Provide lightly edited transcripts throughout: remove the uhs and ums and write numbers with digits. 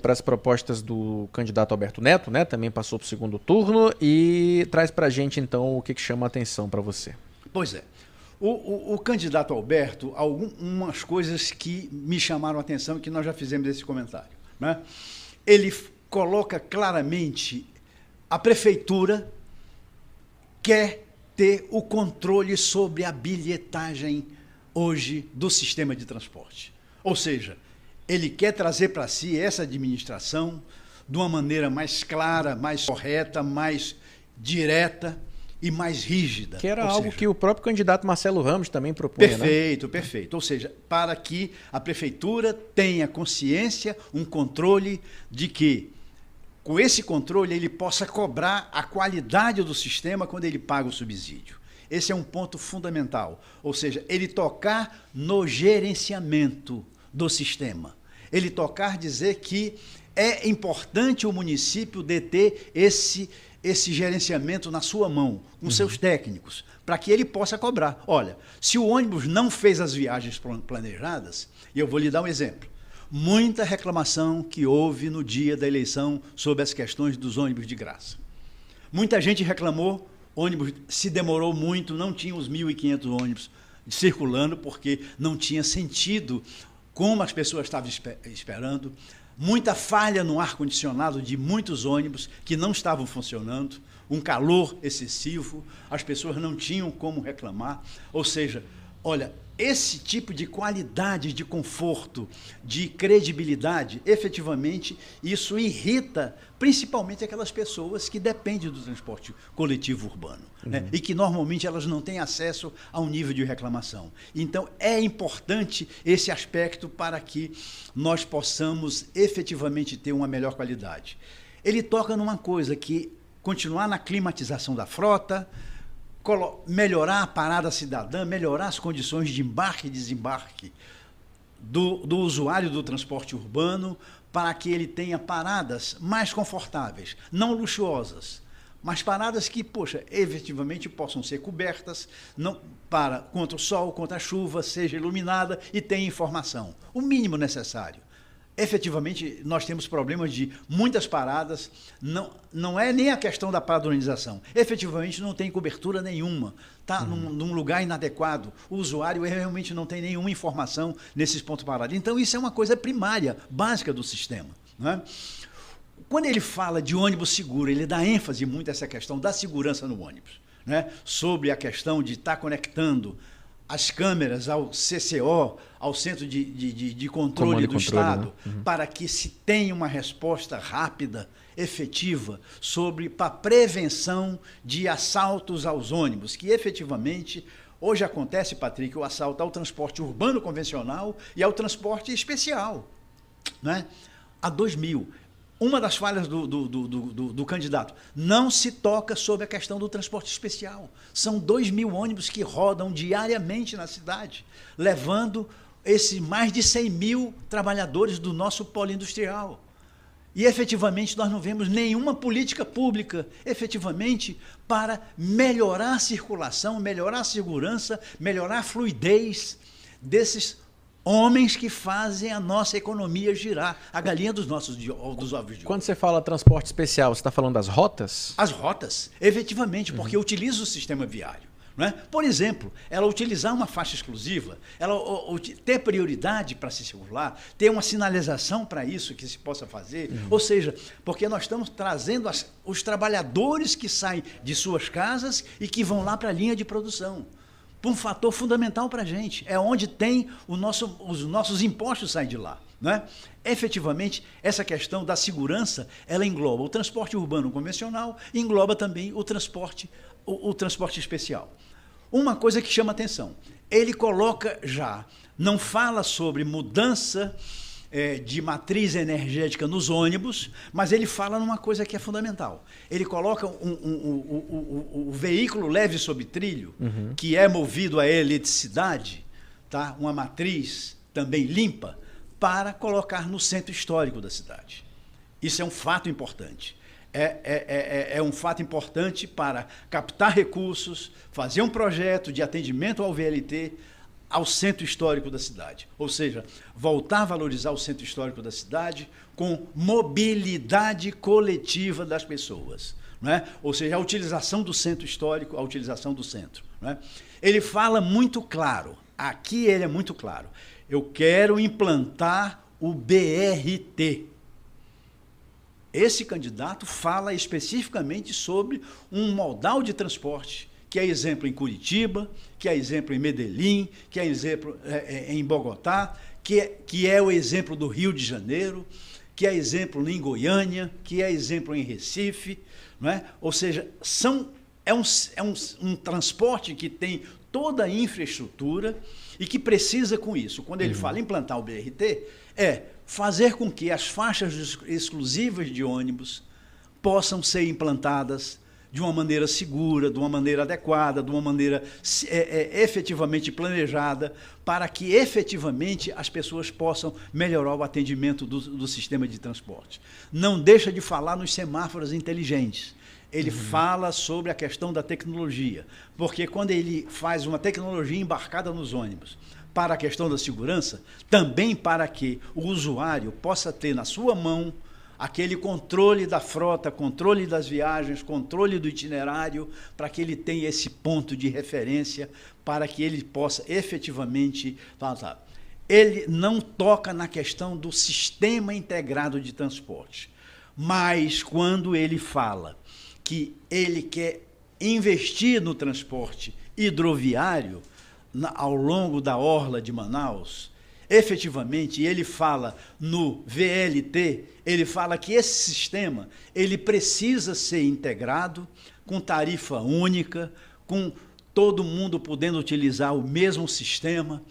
para as propostas do candidato Alberto Neto, né? Também passou para o segundo turno, e traz para a gente, então, o que chama a atenção para você. Pois é. O candidato Alberto, algumas coisas que me chamaram a atenção e que nós já fizemos esse comentário, né? Ele coloca claramente a prefeitura quer ter o controle sobre a bilhetagem hoje do sistema de transporte. Ou seja, ele quer trazer para si essa administração de uma maneira mais clara, mais correta, mais direta e mais rígida. Que era algo que o próprio candidato Marcelo Ramos também propunha, perfeito, né? Perfeito. Ou seja, para que a prefeitura tenha consciência, um controle de que, com esse controle, ele possa cobrar a qualidade do sistema quando ele paga o subsídio. Esse é um ponto fundamental. Ou seja, ele tocar no gerenciamento do sistema. Ele tocar dizer que é importante o município deter esse gerenciamento na sua mão, com seus técnicos, para que ele possa cobrar. Olha, se o ônibus não fez as viagens planejadas, e eu vou lhe dar um exemplo, muita reclamação que houve no dia da eleição sobre as questões dos ônibus de graça. Muita gente reclamou, ônibus se demorou muito, não tinha os 1.500 ônibus circulando, porque não tinha sentido como as pessoas estavam esperando. Muita falha no ar-condicionado de muitos ônibus que não estavam funcionando, um calor excessivo, as pessoas não tinham como reclamar. Ou seja, olha, esse tipo de qualidade, de conforto, de credibilidade, efetivamente, isso irrita principalmente aquelas pessoas que dependem do transporte coletivo urbano, né? E que normalmente elas não têm acesso a um nível de reclamação. Então, é importante esse aspecto para que nós possamos efetivamente ter uma melhor qualidade. Ele toca numa coisa que continuar na climatização da frota, melhorar a parada cidadã, melhorar as condições de embarque e desembarque do usuário do transporte urbano, para que ele tenha paradas mais confortáveis, não luxuosas, mas paradas que, poxa, efetivamente possam ser cobertas, contra o sol, contra a chuva, seja iluminada e tenha informação, o mínimo necessário. Efetivamente, nós temos problemas de muitas paradas, não é nem a questão da padronização, efetivamente não tem cobertura nenhuma, está num lugar inadequado, o usuário realmente não tem nenhuma informação nesses pontos parados. Então, isso é uma coisa primária, básica do sistema, né? Quando ele fala de ônibus seguro, ele dá ênfase muito a essa questão da segurança no ônibus, né? Sobre a questão de estar conectando as câmeras ao CCO, ao Centro de Controle do Estado, né? Para que se tenha uma resposta rápida, efetiva, para a prevenção de assaltos aos ônibus, que efetivamente hoje acontece, Patrick, o assalto ao transporte urbano convencional e ao transporte especial, né? Há 2000. Uma das falhas do candidato, não se toca sobre a questão do transporte especial. São 2.000 ônibus que rodam diariamente na cidade, levando esses mais de 100.000 trabalhadores do nosso polo industrial. E, efetivamente, nós não vemos nenhuma política pública, efetivamente, para melhorar a circulação, melhorar a segurança, melhorar a fluidez desses homens que fazem a nossa economia girar, a galinha dos ovos de ouro. Quando você fala transporte especial, você está falando das rotas? As rotas, efetivamente, porque utiliza o sistema viário, não é? Por exemplo, ela utilizar uma faixa exclusiva, ela ter prioridade para se circular, ter uma sinalização para isso que se possa fazer, ou seja, porque nós estamos trazendo os trabalhadores que saem de suas casas e que vão lá para a linha de produção. Um fator fundamental para a gente, é onde tem os nossos impostos saem de lá, né? Efetivamente, essa questão da segurança, ela engloba o transporte urbano convencional e engloba também o transporte especial. Uma coisa que chama atenção, ele coloca não fala sobre mudança de matriz energética nos ônibus, mas ele fala numa coisa que é fundamental. Ele coloca o veículo leve sob trilho, que é movido a eletricidade, tá? Uma matriz também limpa, para colocar no centro histórico da cidade. Isso é um fato importante. É um fato importante para captar recursos, fazer um projeto de atendimento ao VLT, ao centro histórico da cidade. Ou seja, voltar a valorizar o centro histórico da cidade com mobilidade coletiva das pessoas. Não é? Ou seja, a utilização do centro histórico, a utilização do centro. Não é? Ele fala muito claro, aqui ele é muito claro, eu quero implantar o BRT. Esse candidato fala especificamente sobre um modal de transporte, que é exemplo em Curitiba, que é exemplo em Medellín, que é exemplo em Bogotá, que é o exemplo do Rio de Janeiro, que é exemplo em Goiânia, que é exemplo em Recife. Não é? Ou seja, é um transporte que tem toda a infraestrutura e que precisa com isso. Quando ele fala em implantar o BRT, é fazer com que as faixas exclusivas de ônibus possam ser implantadas de uma maneira segura, de uma maneira adequada, de uma maneira efetivamente planejada, para que efetivamente as pessoas possam melhorar o atendimento do sistema de transporte. Não deixa de falar nos semáforos inteligentes. Ele fala sobre a questão da tecnologia, porque quando ele faz uma tecnologia embarcada nos ônibus para a questão da segurança, também para que o usuário possa ter na sua mão aquele controle da frota, controle das viagens, controle do itinerário, para que ele tenha esse ponto de referência, para que ele possa efetivamente... Ele não toca na questão do sistema integrado de transporte, mas quando ele fala que ele quer investir no transporte hidroviário ao longo da orla de Manaus, efetivamente, ele fala no VLT, ele fala que esse sistema ele precisa ser integrado com tarifa única, com todo mundo podendo utilizar o mesmo sistema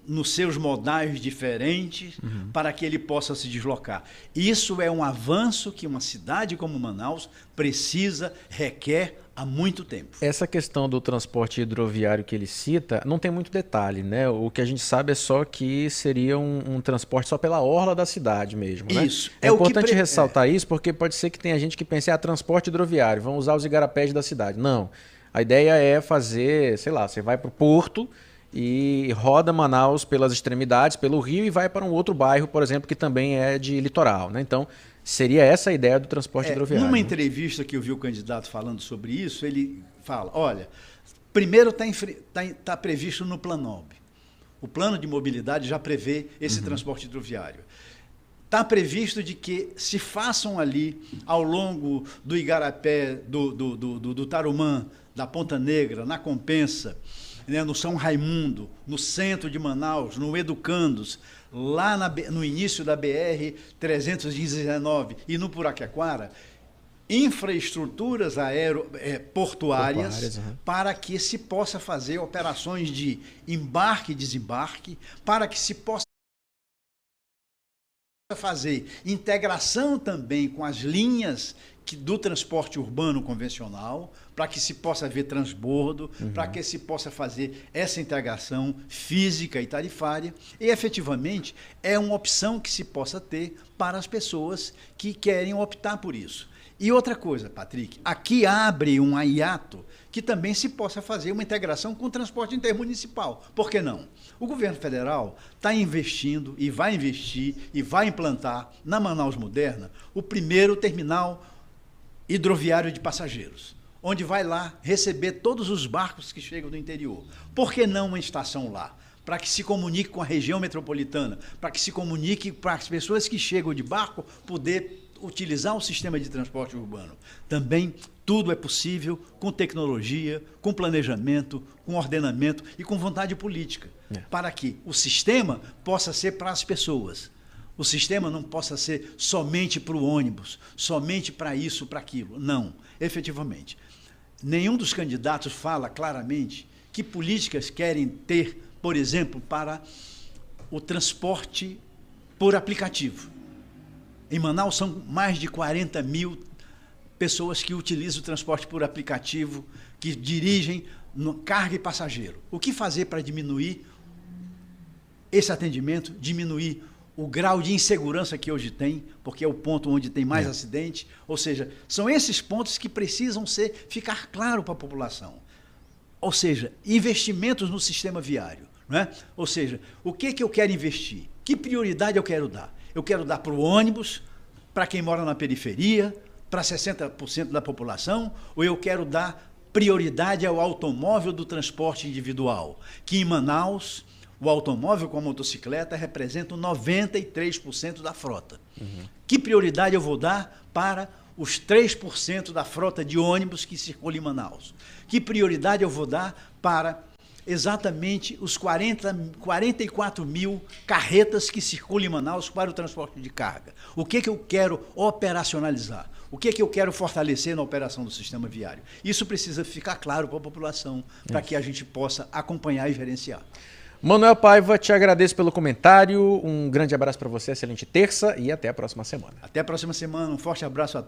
nos seus modais diferentes, para que ele possa se deslocar. Isso é um avanço que uma cidade como Manaus precisa, requer há muito tempo. Essa questão do transporte hidroviário que ele cita, não tem muito detalhe, né? O que a gente sabe é só que seria um transporte só pela orla da cidade mesmo, né? Isso. É importante ressaltar isso, porque pode ser que tenha gente que pense, transporte hidroviário, vão usar os igarapés da cidade. Não. A ideia é fazer, sei lá, você vai para o porto e roda Manaus pelas extremidades, pelo rio, e vai para um outro bairro, por exemplo, que também é de litoral, né? Então, seria essa a ideia do transporte hidroviário. Numa entrevista que eu vi o candidato falando sobre isso, ele fala, olha, primeiro está previsto no Planob. O plano de mobilidade já prevê esse transporte hidroviário. Está previsto de que se façam ali, ao longo do Igarapé, do Tarumã, da Ponta Negra, na Compensa, né, no São Raimundo, no centro de Manaus, no Educandos, lá no início da BR-319 e no Puraquequara, infraestruturas portuárias para que se possa fazer operações de embarque e desembarque, para que se possa fazer integração também com as linhas do transporte urbano convencional, para que se possa ver transbordo, para que se possa fazer essa integração física e tarifária, e efetivamente é uma opção que se possa ter para as pessoas que querem optar por isso. E outra coisa, Patrick, aqui abre um hiato que também se possa fazer uma integração com o transporte intermunicipal. Por que não? O governo federal está investindo e vai investir e vai implantar na Manaus Moderna o primeiro terminal hidroviário de passageiros, onde vai lá receber todos os barcos que chegam do interior. Por que não uma estação lá? Para que se comunique com a região metropolitana, para que se comunique para as pessoas que chegam de barco poder utilizar o sistema de transporte urbano. Também tudo é possível com tecnologia, com planejamento, com ordenamento e com vontade política, para que o sistema possa ser para as pessoas. O sistema não possa ser somente para o ônibus, somente para isso, para aquilo. Não, efetivamente. Nenhum dos candidatos fala claramente que políticas querem ter, por exemplo, para o transporte por aplicativo. Em Manaus são mais de 40 mil pessoas que utilizam o transporte por aplicativo, que dirigem no carga e passageiro. O que fazer para diminuir esse atendimento, diminuir o grau de insegurança que hoje tem, porque é o ponto onde tem mais acidente? Ou seja, são esses pontos que precisam ficar claro para a população. Ou seja, investimentos no sistema viário, Não é? Ou seja, o que eu quero investir? Que prioridade eu quero dar? Eu quero dar para o ônibus, para quem mora na periferia, para 60% da população, ou eu quero dar prioridade ao automóvel do transporte individual, que em Manaus, o automóvel com a motocicleta representam 93% da frota. Que prioridade eu vou dar para os 3% da frota de ônibus que circula em Manaus? Que prioridade eu vou dar para exatamente os 44 mil carretas que circulam em Manaus para o transporte de carga? O que eu quero operacionalizar? O que eu quero fortalecer na operação do sistema viário? Isso precisa ficar claro para a população, para que a gente possa acompanhar e gerenciar. Manuel Paiva, te agradeço pelo comentário, um grande abraço para você, excelente terça e até a próxima semana. Até a próxima semana, um forte abraço a todos.